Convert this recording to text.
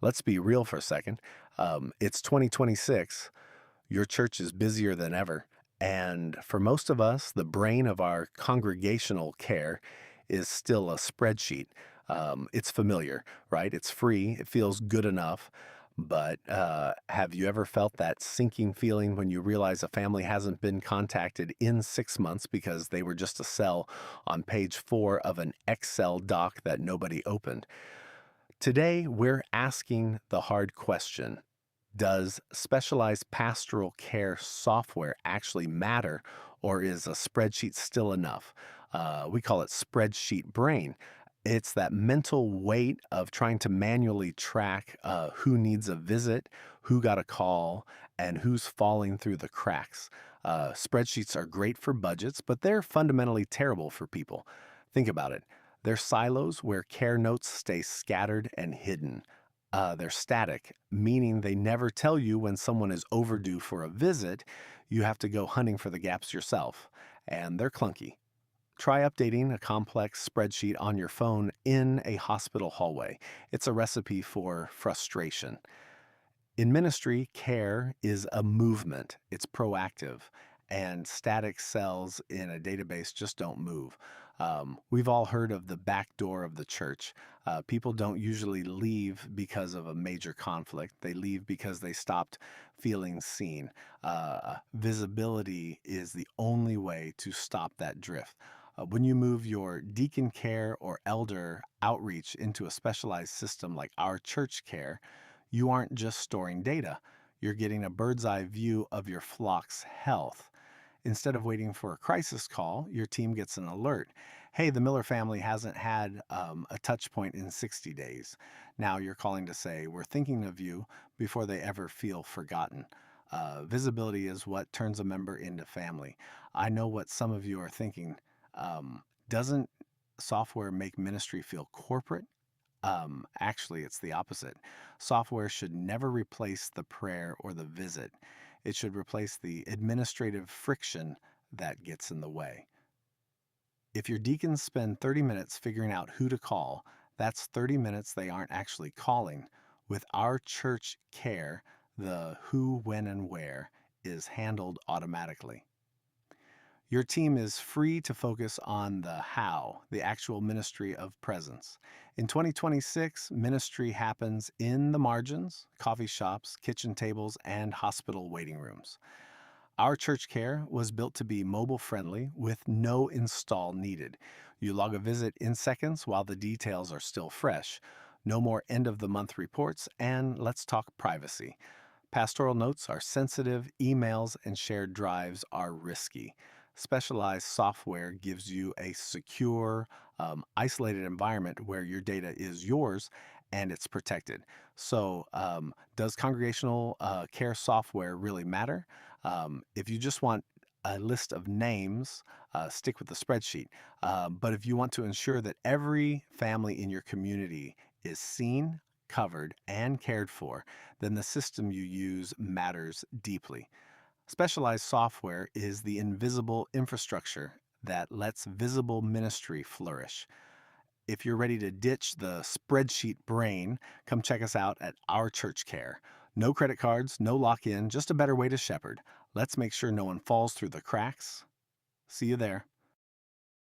Let's be real for a second. It's 2026. Your church is busier than ever. And for most of us, the brain of our congregational care is still a spreadsheet. It's familiar, right? It's free. It feels good enough. But have you ever felt that sinking feeling when you realize a family hasn't been contacted in 6 months because they were just a cell on page 4 of an Excel doc that nobody opened? Today, we're asking the hard question. Does specialized pastoral care software actually matter, or is a spreadsheet still enough? We call it Spreadsheet Brain. It's that mental weight of trying to manually track who needs a visit, who got a call, and who's falling through the cracks. Spreadsheets are great for budgets, but they're fundamentally terrible for people. Think about it. They're silos where care notes stay scattered and hidden. They're static, meaning they never tell you when someone is overdue for a visit. You have to go hunting for the gaps yourself. And they're clunky. Try updating a complex spreadsheet on your phone in a hospital hallway. It's a recipe for frustration. In ministry, care is a movement, it's proactive, and static cells in a database just don't move. We've all heard of the back door of the church. People don't usually leave because of a major conflict, they leave because they stopped feeling seen. Visibility is the only way to stop that drift. When you move your deacon care or elder outreach into a specialized system like our church care, you aren't just storing data, you're getting a bird's eye view of your flock's health. Instead of waiting for a crisis call, your team gets an alert. Hey, the Miller family hasn't had a touch point in 60 days. Now you're calling to say, we're thinking of you before they ever feel forgotten. Visibility is what turns a member into family. I know what some of you are thinking. Doesn't software make ministry feel corporate? Actually, it's the opposite. Software should never replace the prayer or the visit. It should replace the administrative friction that gets in the way. If your deacons spend 30 minutes figuring out who to call, that's 30 minutes they aren't actually calling. With our church care, the who, when, and where is handled automatically. Your team is free to focus on the how, the actual ministry of presence. In 2026, ministry happens in the margins, coffee shops, kitchen tables, and hospital waiting rooms. Our church care was built to be mobile friendly with no install needed. You log a visit in seconds while the details are still fresh. No more end of the month reports, and let's talk privacy. Pastoral notes are sensitive, emails and shared drives are risky. Specialized software gives you a secure, isolated environment where your data is yours and it's protected. So, does congregational care software really matter? If you just want a list of names, stick with the spreadsheet. But if you want to ensure that every family in your community is seen, covered, and cared for, then the system you use matters deeply. Specialized software is the invisible infrastructure that lets visible ministry flourish. If you're ready to ditch the spreadsheet brain, come check us out at Our Church Care. No credit cards, no lock in, just a better way to shepherd. Let's make sure no one falls through the cracks. See you there.